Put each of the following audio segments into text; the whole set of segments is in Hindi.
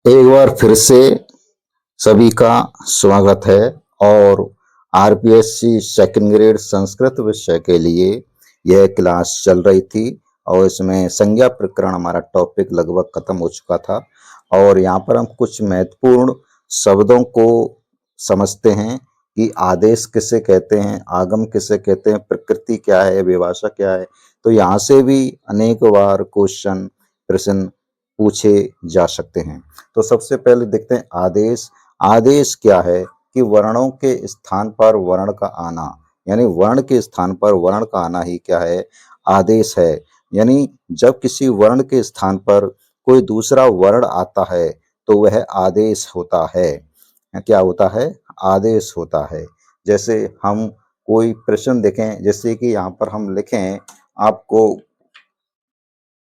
एक बार फिर से सभी का स्वागत है और आरपीएससी सेकंड ग्रेड संस्कृत विषय के लिए यह क्लास चल रही थी और इसमें संज्ञा प्रकरण हमारा टॉपिक लगभग खत्म हो चुका था और यहाँ पर हम कुछ महत्वपूर्ण शब्दों को समझते हैं कि आदेश किसे कहते हैं, आगम किसे कहते हैं, प्रकृति क्या है, विभाषा क्या है। तो यहाँ से भी अनेक बार प्रश्न पूछे जा सकते हैं। तो सबसे पहले देखते हैं आदेश। आदेश क्या है कि वर्णों के स्थान पर वर्ण का आना, यानी वर्ण के स्थान पर वर्ण का आना ही क्या है, आदेश है। यानी जब किसी वर्ण के स्थान पर कोई दूसरा वर्ण आता है तो वह आदेश होता है। क्या होता है, आदेश होता है। जैसे हम कोई प्रश्न देखें, जैसे कि यहाँ पर हम लिखें आपको,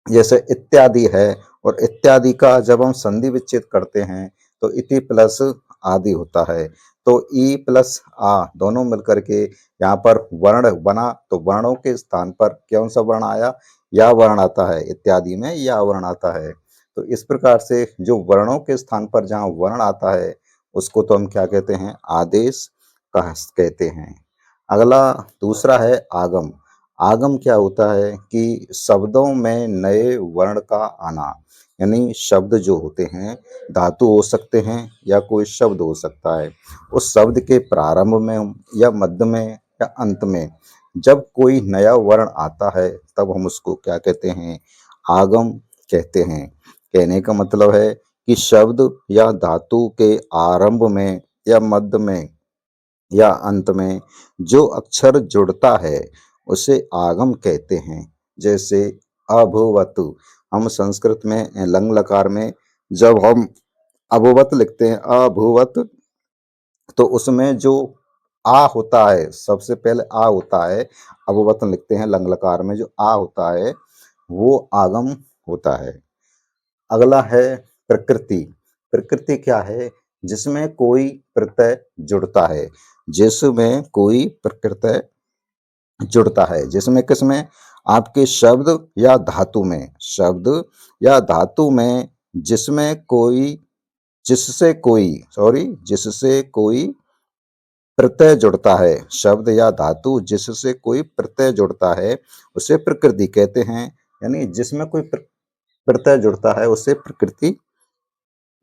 जैसे इत्यादि है और इत्यादि का जब हम संधि विच्छेद करते हैं तो इति प्लस आदि होता है। तो ई प्लस आ दोनों मिलकर के यहाँ पर वर्ण बना, तो वर्णों के स्थान पर कौन सा वर्ण आया, या वर्ण आता है, इत्यादि में या वर्ण आता है। तो इस प्रकार से जो वर्णों के स्थान पर जहाँ वर्ण आता है उसको तो हम क्या कहते हैं, आदेश कहते हैं। अगला दूसरा है आगम। आगम क्या होता है कि शब्दों में नए वर्ण का आना, यानी शब्द जो होते हैं धातु हो सकते हैं या कोई शब्द हो सकता है, उस शब्द के प्रारंभ में या मध्य में या अंत में जब कोई नया वर्ण आता है तब हम उसको क्या कहते हैं, आगम कहते हैं। कहने का मतलब है कि शब्द या धातु के आरंभ में या मध्य में या अंत में जो अक्षर जुड़ता है उसे आगम कहते हैं। जैसे अभुवत, हम संस्कृत में लंग लकार में जब हम अभुवत लिखते हैं, अभुवत, तो उसमें जो आ होता है, सबसे पहले आ होता है, अभुवत लिखते हैं लंग लकार में, जो आ होता है वो आगम होता है। अगला है प्रकृति। प्रकृति क्या है, जिसमें कोई प्रत्यय जुड़ता है, जिसमें कोई प्रत्यय जुड़ता है, जिसमें किसमें, आपके शब्द या धातु में, शब्द या धातु में जिसमें कोई, जिससे कोई प्रत्यय जुड़ता है, शब्द या धातु जिससे कोई प्रत्यय जुड़ता है उसे प्रकृति कहते हैं। यानी जिसमें कोई प्रत्यय जुड़ता है उसे प्रकृति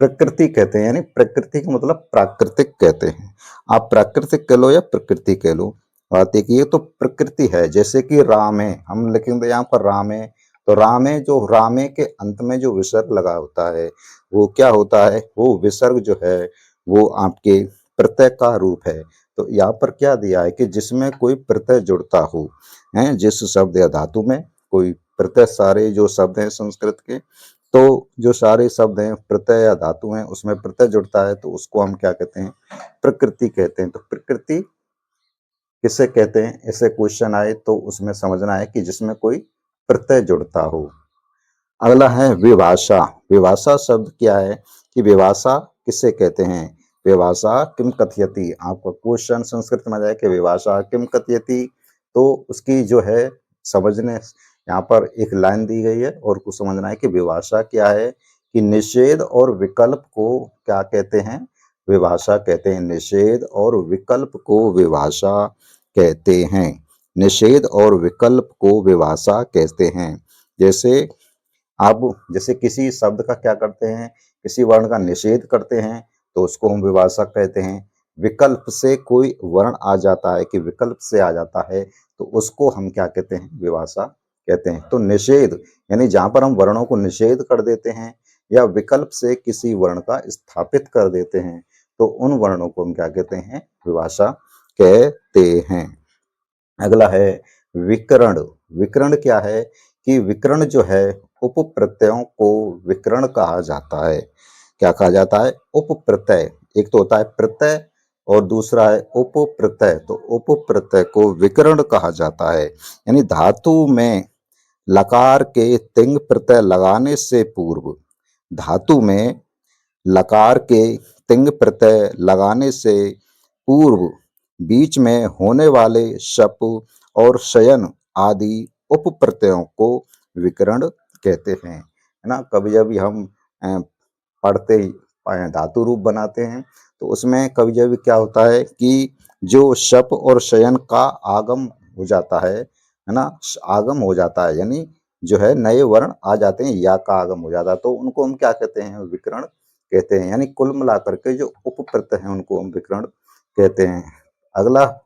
प्रकृति कहते हैं। यानी प्रकृति का मतलब प्राकृतिक कहते हैं। आप प्राकृतिक कह लो या प्रकृति कह लो, बात एक ये तो प्रकृति है। जैसे कि रामे, हम लिखेंगे यहाँ पर रामे, तो रामे, जो रामे के अंत में जो विसर्ग लगा होता है वो क्या होता है, वो विसर्ग जो है वो आपके प्रत्यय का रूप है। तो यहाँ पर क्या दिया है कि जिसमें कोई प्रत्यय जुड़ता हो, है जिस शब्द या धातु में कोई प्रत्यय, सारे जो शब्द हैं संस्कृत के, तो जो सारे शब्द हैं प्रत्यय या धातु हैं उसमें प्रत्यय जुड़ता है तो उसको हम क्या कहते हैं, प्रकृति कहते हैं। तो प्रकृति किसे कहते हैं, ऐसे क्वेश्चन आए तो उसमें समझना है कि जिसमें कोई प्रत्यय जुड़ता हो। अगला है विभाषा। विभाषा शब्द क्या है कि विभाषा किसे कहते हैं, विभाषा किम कथयति। आपका क्वेश्चन संस्कृत में आ जाए कि विभाषा किम कथयति, तो उसकी जो है समझने, यहाँ पर एक लाइन दी गई है और कुछ समझना है कि विभाषा क्या है, कि निषेध और विकल्प को क्या कहते हैं, विभाषा कहते हैं। निषेध और विकल्प को विभाषा कहते हैं। निषेध और विकल्प को विभाषा कहते हैं। जैसे आप, जैसे किसी शब्द का क्या करते हैं, किसी वर्ण का निषेध करते हैं तो उसको हम विभाषा कहते हैं। विकल्प से कोई वर्ण आ जाता है, कि विकल्प से आ जाता है तो उसको हम क्या कहते हैं, विभाषा कहते हैं। तो निषेध यानी जहाँ पर हम वर्णों को निषेध कर देते हैं या विकल्प से किसी वर्ण का स्थापित कर देते हैं तो उन वर्णों को हम क्या कहते हैं, विभाषा कहते हैं। अगला है विकर्ण। विकर्ण क्या है कि विकर्ण जो है, उपप्रत्ययों को विकर्ण कहा जाता है। क्या कहा जाता है, उपप्रत्यय। एक तो होता है प्रत्यय और दूसरा है उपप्रत्यय। तो उपप्रत्यय को विकर्ण कहा जाता है। यानी धातु में लकार के तिंग प्रत्यय लगाने से पूर्व, धातु में लकार के तिंग प्रत्यय लगाने से पूर्व बीच में होने वाले शप और शयन आदि उप प्रत्ययों को विकर्ण कहते हैं। है ना, कभी जब हम पढ़ते धातु रूप बनाते हैं, तो उसमें कभी-कभी क्या होता है कि जो शप और शयन का आगम हो जाता है ना? आगम हो जाता है, यानी जो है नए वर्ण आ जाते हैं, या का आगम हो जाता है, तो उनको हम क्या कहते हैं? विकर्ण कहते हैं। यानी कुल मिलाकर के जो उपप्रत्यय हैं उनको हम विकर्ण कहते हैं। अगला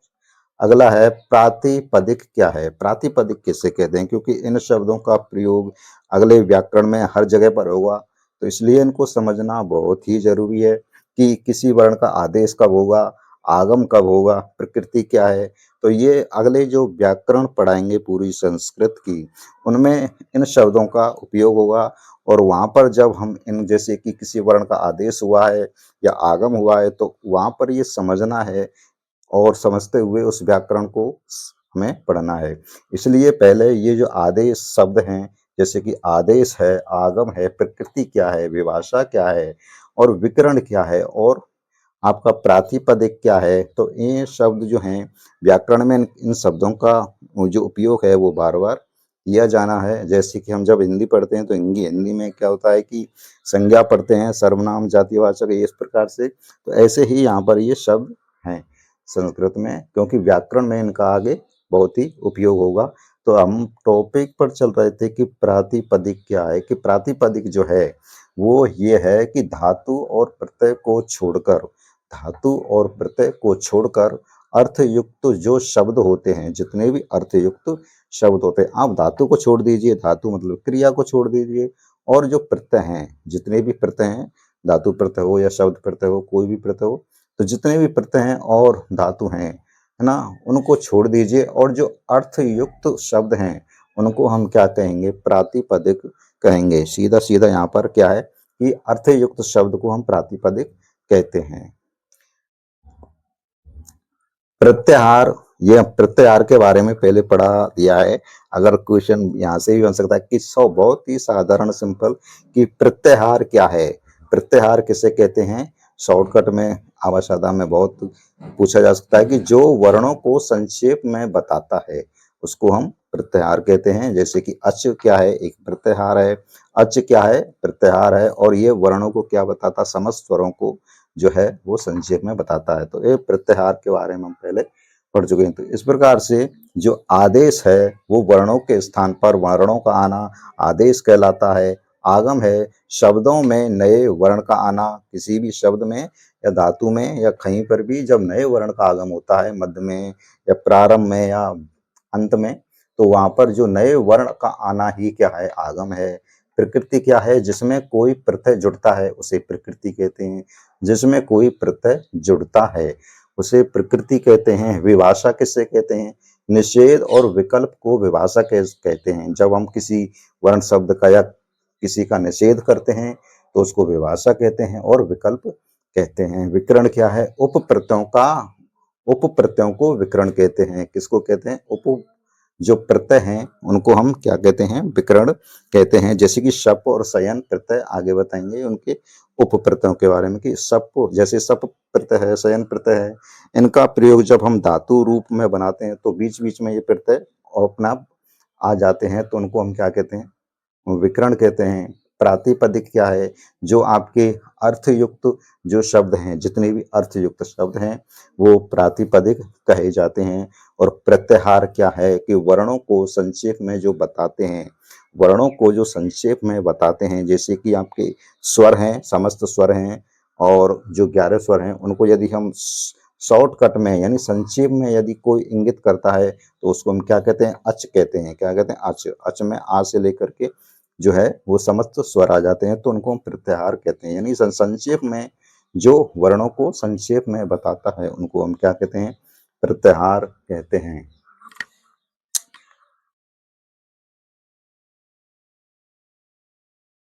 अगला है प्रातिपदिक। क्या है प्रातिपदिक? किसे कहते हैं? क्योंकि इन शब्दों का प्रयोग अगले व्याकरण में हर जगह पर होगा, तो इसलिए इनको समझना बहुत ही जरूरी है कि किसी वर्ण का आदेश कब होगा, आगम कब होगा, प्रकृति क्या है। तो ये अगले जो व्याकरण पढ़ाएंगे पूरी संस्कृत की, उनमें इन शब्दों का उपयोग होगा। और वहां पर जब हम इन, जैसे कि किसी वर्ण का आदेश हुआ है या आगम हुआ है, तो वहां पर ये समझना है और समझते हुए उस व्याकरण को हमें पढ़ना है। इसलिए पहले ये जो आदेश शब्द हैं, जैसे कि आदेश है, आगम है, प्रकृति क्या है, विभाषा क्या है और विकरण क्या है और आपका प्रातिपदिक क्या है, तो ये शब्द जो हैं व्याकरण में इन शब्दों का जो उपयोग है वो बार-बार किया जाना है। जैसे कि हम जब हिंदी पढ़ते हैं तो हिंदी में क्या होता है कि संज्ञा पढ़ते हैं, सर्वनाम, जातिवाचक, इस प्रकार से। तो ऐसे ही यहाँ पर ये शब्द हैं संस्कृत में, क्योंकि व्याकरण में इनका आगे बहुत ही उपयोग होगा। तो हम टॉपिक पर चल रहे थे कि प्रातिपदिक क्या है, कि प्रातिपदिक जो है वो ये है कि धातु और प्रत्यय को छोड़कर अर्थयुक्त जो शब्द होते हैं, जितने भी अर्थयुक्त शब्द होते हैं, आप धातु को छोड़ दीजिए, धातु मतलब क्रिया को छोड़ दीजिए, और जो प्रत्यय हैं, जितने भी प्रत्यय हैं, धातु प्रत्यय हो या शब्द प्रत्यय हो, कोई भी प्रत्यय हो, तो जितने भी प्रत्यय हैं और धातु हैं, है ना, उनको छोड़ दीजिए, और जो अर्थयुक्त शब्द हैं उनको हम क्या कहेंगे? प्रातिपदिक कहेंगे। सीधा सीधा यहाँ पर क्या है कि अर्थयुक्त शब्द को हम प्रातिपदिक कहते हैं। प्रत्याहार, यह प्रत्याहार के बारे में पहले पढ़ा दिया है। अगर क्वेश्चन यहाँ से भी बन सकता है कि बहुत ही साधारण सिंपल कि प्रत्याहार क्या है, प्रत्याहार किसे कहते हैं। शॉर्टकट में आवाज़ में बहुत पूछा जा सकता है कि जो वर्णों को संक्षेप में बताता है उसको हम प्रत्याहार कहते हैं। जैसे कि अच क्या है? एक प्रत्याहार है। अच क्या है? प्रत्याहार है। और ये वर्णों को क्या बताता? समस्त स्वरों को जो है वो संक्षेप में बताता है। तो ये प्रत्याहार के बारे में हम पहले पढ़ चुके हैं। तो इस प्रकार से जो आदेश है वो वर्णों के स्थान पर वर्णों का आना आदेश कहलाता है। आगम है शब्दों में नए वर्ण का आना, किसी भी शब्द में या धातु में या कहीं पर भी जब नए वर्ण का आगम होता है, मध्य में या प्रारंभ में या अंत में, तो वहां पर जो नए वर्ण का आना ही क्या है? आगम है। प्रकृति क्या है? जिसमें कोई प्रत्यय जुड़ता है उसे प्रकृति कहते हैं। जिसमें कोई प्रत्यय जुड़ता है उसे प्रकृति कहते हैं। विभाषा किससे कहते हैं? निषेध और विकल्प को विभाषा कहते हैं। जब हम किसी वर्ण शब्द का या किसी का निषेध करते हैं तो उसको विभाषा कहते हैं और विकल्प कहते हैं। विकरण क्या है? उपप्रत्ययों को विकरण कहते हैं। किसको कहते हैं? जो प्रत्यय हैं उनको हम क्या कहते हैं? विकरण कहते हैं। जैसे कि शप और शयन प्रत्यय आगे बताएंगे उनके उपप्रत्ययों के बारे में, कि शप जैसे शप प्रत्यय है, शयन प्रत्यय है, इनका प्रयोग जब हम धातु रूप में बनाते हैं तो बीच बीच में ये प्रत्यय अपना आप आ जाते हैं, तो उनको हम क्या कहते हैं? विकरण कहते हैं। प्रातिपदिक क्या है? जो आपके अर्थयुक्त जो शब्द हैं, जितने भी अर्थयुक्त शब्द हैं वो प्रातिपदिक कहे जाते हैं। और प्रत्याहार क्या है? कि वर्णों को संक्षेप में जो बताते हैं, वर्णों को जो संक्षेप में बताते हैं, जैसे कि आपके स्वर हैं, समस्त स्वर हैं और जो 11 स्वर हैं उनको यदि हम शॉर्टकट में यानी संक्षेप में यदि कोई इंगित करता है तो उसको हम क्या कहते हैं? अच कहते हैं। क्या कहते हैं? अच। अच में आ से लेकर के जो है वो समस्त स्वर आ जाते हैं, तो उनको हम प्रत्याहार कहते हैं। यानी संक्षेप में जो वर्णों को संक्षेप में बताता है उनको हम क्या कहते हैं? प्रत्याहार कहते हैं।